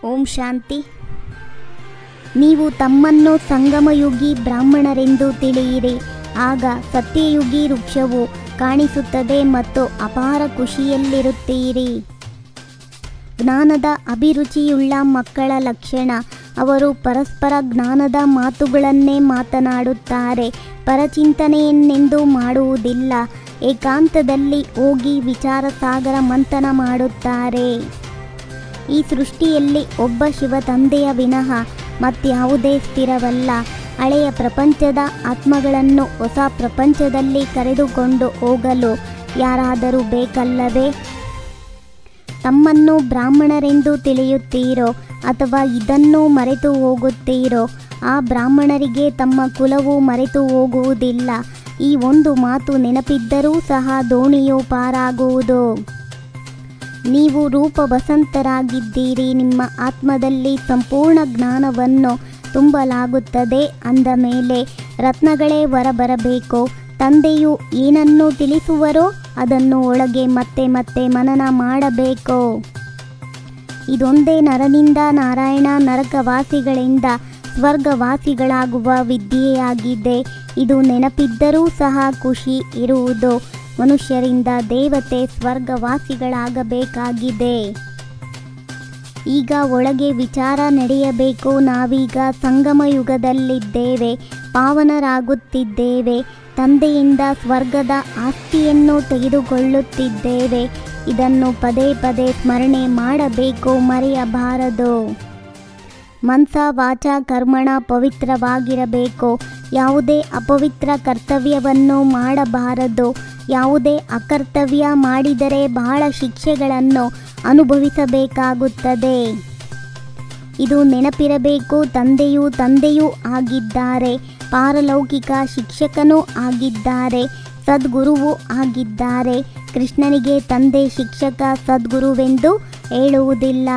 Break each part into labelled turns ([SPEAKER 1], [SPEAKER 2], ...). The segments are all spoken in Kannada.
[SPEAKER 1] ಓಂ ಶಾಂತಿ. ನೀವು ತಮ್ಮನ್ನು ಸಂಗಮಯುಗಿ ಬ್ರಾಹ್ಮಣರೆಂದು ತಿಳಿಯಿರಿ. ಆಗ ಸತ್ಯಯುಗಿ ವೃಕ್ಷವು ಕಾಣಿಸುತ್ತದೆ ಮತ್ತು ಅಪಾರ ಖುಷಿಯಲ್ಲಿರುತ್ತೀರಿ. ಜ್ಞಾನದ ಅಭಿರುಚಿಯುಳ್ಳ ಮಕ್ಕಳ ಲಕ್ಷಣ, ಅವರು ಪರಸ್ಪರ ಜ್ಞಾನದ ಮಾತುಗಳನ್ನೇ ಮಾತನಾಡುತ್ತಾರೆ, ಪರಚಿಂತನೆಯನ್ನೆಂದು ಮಾಡುವುದಿಲ್ಲ. ಏಕಾಂತದಲ್ಲಿ ಹೋಗಿ ವಿಚಾರ ಸಾಗರ ಮಂಥನ ಮಾಡುತ್ತಾರೆ. ಈ ಸೃಷ್ಟಿಯಲ್ಲಿ ಒಬ್ಬ ಶಿವ ತಂದೆಯ ವಿನಃ ಮತ್ಯಾವುದೇ ಸ್ಥಿರವಲ್ಲ. ಹಳೆಯ ಪ್ರಪಂಚದ ಆತ್ಮಗಳನ್ನು ಹೊಸ ಪ್ರಪಂಚದಲ್ಲಿ ಕರೆದುಕೊಂಡು ಹೋಗಲು ಯಾರಾದರೂ ಬೇಕಲ್ಲವೇ? ತಮ್ಮನ್ನು ಬ್ರಾಹ್ಮಣರೆಂದು ತಿಳಿಯುತ್ತೀರೋ ಅಥವಾ ಇದನ್ನು ಮರೆತು ಹೋಗುತ್ತೀರೋ? ಆ ಬ್ರಾಹ್ಮಣರಿಗೆ ತಮ್ಮ ಕುಲವು ಮರೆತು ಹೋಗುವುದಿಲ್ಲ. ಈ ಒಂದು ಮಾತು ನೆನಪಿದ್ದರೂ ಸಹ ದೋಣಿಯು ಪಾರಾಗುವುದು. ನೀವು ರೂಪವಸಂತರಾಗಿದ್ದೀರಿ. ನಿಮ್ಮ ಆತ್ಮದಲ್ಲಿ ಸಂಪೂರ್ಣ ಜ್ಞಾನವನ್ನು ತುಂಬಲಾಗುತ್ತದೆ. ಅಂದ ಮೇಲೆ ರತ್ನಗಳೇ ಹೊರಬರಬೇಕು. ತಂದೆಯು ಏನನ್ನು ತಿಳಿಸುವರೋ ಅದನ್ನು ಒಳಗೆ ಮತ್ತೆ ಮತ್ತೆ ಮನನ ಮಾಡಬೇಕು. ಇದೊಂದೇ ನರನಿಂದ ನಾರಾಯಣ, ನರಕವಾಸಿಗಳಿಂದ ಸ್ವರ್ಗವಾಸಿಗಳಾಗುವ ವಿದ್ಯೆಯಾಗಿದೆ. ಇದು ನೆನಪಿದ್ದರೂ ಸಹ ಖುಷಿ ಇರುವುದು. ಮನುಷ್ಯರಿಂದ ದೇವತೆ ಸ್ವರ್ಗವಾಸಿಗಳಾಗಬೇಕಾಗಿದೆ. ಈಗ ಒಳಗೆ ವಿಚಾರ ನಡೆಯಬೇಕು. ನಾವೀಗ ಸಂಗಮ ಯುಗದಲ್ಲಿದ್ದೇವೆ, ಪಾವನರಾಗುತ್ತಿದ್ದೇವೆ. ತಂದೆಯಿಂದ ಸ್ವರ್ಗದ ಆಸ್ತಿಯನ್ನು ತೆಗೆದುಕೊಳ್ಳುತ್ತಿದ್ದೇವೆ. ಇದನ್ನು ಪದೇ ಪದೇ ಸ್ಮರಣೆ ಮಾಡಬೇಕು, ಮರೆಯಬಾರದು. ಮನಸ ವಾಚ ಕರ್ಮಣ ಪವಿತ್ರವಾಗಿರಬೇಕು. ಯಾವುದೇ ಅಪವಿತ್ರ ಕರ್ತವ್ಯವನ್ನು ಮಾಡಬಾರದು. ಯಾವುದೇ ಅಕರ್ತವ್ಯ ಮಾಡಿದರೆ ಬಹಳ ಶಿಕ್ಷೆಗಳನ್ನು ಅನುಭವಿಸಬೇಕಾಗುತ್ತದೆ. ಇದು ನೆನಪಿರಬೇಕು. ತಂದೆಯೂ ಆಗಿದ್ದಾರೆ, ಪಾರಲೌಕಿಕ ಶಿಕ್ಷಕನೂ ಆಗಿದ್ದಾರೆ, ಸದ್ಗುರುವೂ ಆಗಿದ್ದಾರೆ. ಕೃಷ್ಣನಿಗೆ ತಂದೆ ಶಿಕ್ಷಕ, ಸದ್ಗುರುವೆಂದು ಹೇಳುವುದಿಲ್ಲ.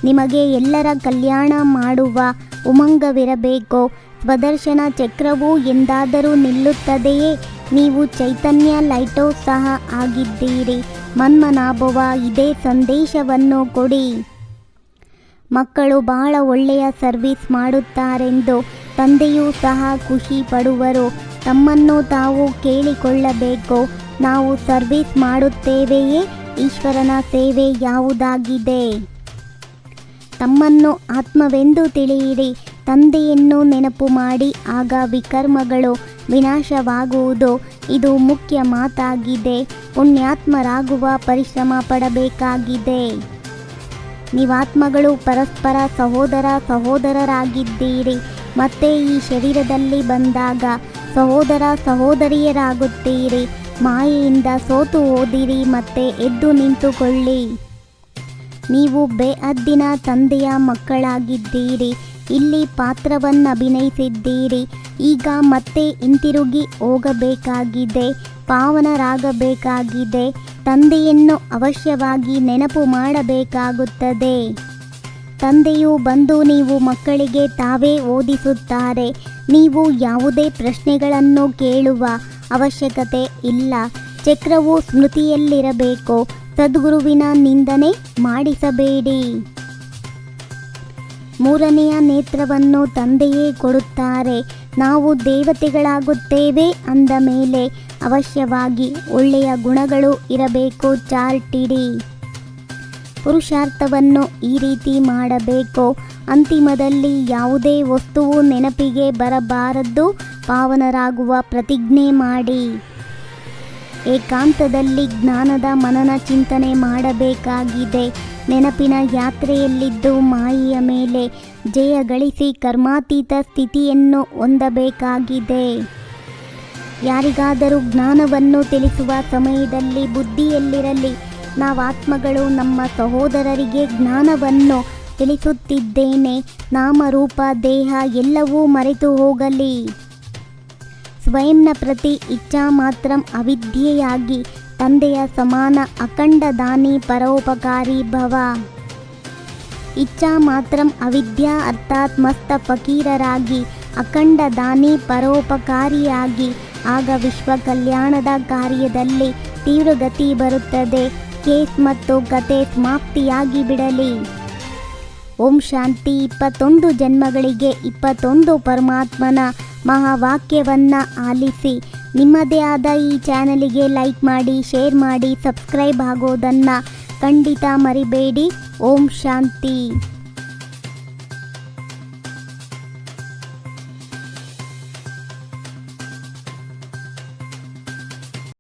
[SPEAKER 1] ನಿಮಗೆ ಎಲ್ಲರ ಕಲ್ಯಾಣ ಮಾಡುವ ಉಮಂಗವಿರಬೇಕು. ಸ್ವದರ್ಶನ ಚಕ್ರವು ಎಂದಾದರೂ ನಿಲ್ಲುತ್ತದೆಯೇ? ನೀವು ಚೈತನ್ಯ ಲೈಟ್ಹೌಸ್ ಸಹ ಆಗಿದ್ದೀರಿ. ಮನ್ಮನಾಭವ, ಇದೇ ಸಂದೇಶವನ್ನು ಕೊಡಿ. ಮಕ್ಕಳು ಬಹಳ ಒಳ್ಳೆಯ ಸರ್ವಿಸ್ ಮಾಡುತ್ತಾರೆಂದು ತಂದೆಯೂ ಸಹ ಖುಷಿ ಪಡುವರು. ತಮ್ಮನ್ನು ತಾವು ಕೇಳಿಕೊಳ್ಳಬೇಕು, ನಾವು ಸರ್ವಿಸ್ ಮಾಡುತ್ತೇವೆಯೇ? ಈಶ್ವರನ ಸೇವೆ ಯಾವುದಾಗಿದೆ? ತಮ್ಮನ್ನು ಆತ್ಮವೆಂದು ತಿಳಿಯಿರಿ. ತಂದೆಯನ್ನು ನೆನಪು ಮಾಡಿ, ಆಗ ವಿಕರ್ಮಗಳು ವಿನಾಶವಾಗುವುದು. ಇದು ಮುಖ್ಯ ಮಾತಾಗಿದೆ. ಪುಣ್ಯಾತ್ಮರಾಗುವ ಪರಿಶ್ರಮ ಪಡಬೇಕಾಗಿದೆ. ನೀವಾತ್ಮಗಳು ಪರಸ್ಪರ ಸಹೋದರರಾಗಿದ್ದೀರಿ. ಮತ್ತೆ ಈ ಶರೀರದಲ್ಲಿ ಬಂದಾಗ ಸಹೋದರ ಸಹೋದರಿಯರಾಗುತ್ತೀರಿ. ಮಾಯೆಯಿಂದ ಸೋತು ಹೋದಿರಿ, ಮತ್ತೆ ಎದ್ದು ನಿಂತುಕೊಳ್ಳಿ. ನೀವು ಬೇಅದ್ದಿನ ತಂದೆಯ ಮಕ್ಕಳಾಗಿದ್ದೀರಿ. ಇಲ್ಲಿ ಪಾತ್ರವನ್ನಭಿನಯಿಸಿದ್ದೀರಿ. ಈಗ ಮತ್ತೆ ಹಿಂತಿರುಗಿ ಹೋಗಬೇಕಾಗಿದೆ, ಪಾವನರಾಗಬೇಕಾಗಿದೆ. ತಂದೆಯನ್ನು ಅವಶ್ಯವಾಗಿ ನೆನಪು ಮಾಡಬೇಕಾಗುತ್ತದೆ. ತಂದೆಯು ಬಂದು ನೀವು ಮಕ್ಕಳಿಗೆ ತಾವೇ ಓದಿಸುತ್ತಾರೆ. ನೀವು ಯಾವುದೇ ಪ್ರಶ್ನೆಗಳನ್ನು ಕೇಳುವ ಅವಶ್ಯಕತೆ ಇಲ್ಲ. ಚಕ್ರವು ಸ್ಮೃತಿಯಲ್ಲಿರಬೇಕು. ಸದ್ಗುರುವಿನ ನಿಂದನೆ ಮಾಡಿಸಬೇಡಿ. ಮೂರನೆಯ ನೇತ್ರವನ್ನು ತಂದೆಯೇ ಕೊಡುತ್ತಾರೆ. ನಾವು ದೇವತೆಗಳಾಗುತ್ತೇವೆ ಅಂದ ಮೇಲೆ ಅವಶ್ಯವಾಗಿ ಒಳ್ಳೆಯ ಗುಣಗಳು ಇರಬೇಕು. ಚಾರ್ಟ್ ಇಡಿ. ಪುರುಷಾರ್ಥವನ್ನು ಈ ರೀತಿ ಮಾಡಬೇಕು. ಅಂತಿಮದಲ್ಲಿ ಯಾವುದೇ ವಸ್ತುವು ನೆನಪಿಗೆ ಬರಬಾರದು. ಪಾವನರಾಗುವ ಪ್ರತಿಜ್ಞೆ ಮಾಡಿ. ಏಕಾಂತದಲ್ಲಿ ಜ್ಞಾನದ ಮನನ ಚಿಂತನೆ ಮಾಡಬೇಕಾಗಿದೆ. ನೆನಪಿನ ಯಾತ್ರೆಯಲ್ಲಿದ್ದು ಮಾಯೆಯ ಮೇಲೆ ಜಯ ಗಳಿಸಿ ಕರ್ಮಾತೀತ ಸ್ಥಿತಿಯನ್ನು ಹೊಂದಬೇಕಾಗಿದೆ. ಯಾರಿಗಾದರೂ ಜ್ಞಾನವನ್ನು ತಿಳಿಸುವ ಸಮಯದಲ್ಲಿ ಬುದ್ಧಿಯಲ್ಲಿರಲಿ, ನಾವಾತ್ಮಗಳು ನಮ್ಮ ಸಹೋದರರಿಗೆ ಜ್ಞಾನವನ್ನು ತಿಳಿಸುತ್ತಿದ್ದೇನೆ. ನಾಮರೂಪ ದೇಹ ಎಲ್ಲವೂ ಮರೆತು ಹೋಗಲಿ. ಸ್ವಯಂನ ಪ್ರತಿ ಇಚ್ಛಾ ಮಾತ್ರ ಅವಿದ್ಯೆಯಾಗಿ ತಂದೆಯ ಸಮಾನ ಅಖಂಡ ದಾನಿ ಪರೋಪಕಾರಿ ಭವ. ಇಚ್ಛಾ ಮಾತ್ರ ಅವಿದ್ಯಾ ಅರ್ಥಾತ್ ಮಸ್ತ ಫಕೀರರಾಗಿ ಅಖಂಡ ದಾನಿ ಪರೋಪಕಾರಿಯಾಗಿ ಆಗ ವಿಶ್ವ ಕಲ್ಯಾಣದ ಕಾರ್ಯದಲ್ಲಿ ತೀವ್ರಗತಿ ಬರುತ್ತದೆ. ಕೇಸ್ ಮತ್ತು ಕತೆ ಸಮಾಪ್ತಿಯಾಗಿ ಬಿಡಲಿ. ಓಂ ಶಾಂತಿ. 21 ಜನ್ಮಗಳಿಗೆ 21 ಪರಮಾತ್ಮನ ಮಹಾವಾಕ್ಯವನ್ನು ಆಲಿಸಿ ನಿಮ್ಮದೇ ಆದ ಈ ಚಾನಲಿಗೆ ಲೈಕ್ ಮಾಡಿ, ಶೇರ್ ಮಾಡಿ, ಸಬ್ಸ್ಕ್ರೈಬ್ ಆಗೋದನ್ನು ಖಂಡಿತ ಮರಿಬೇಡಿ. ಓಂ ಶಾಂತಿ.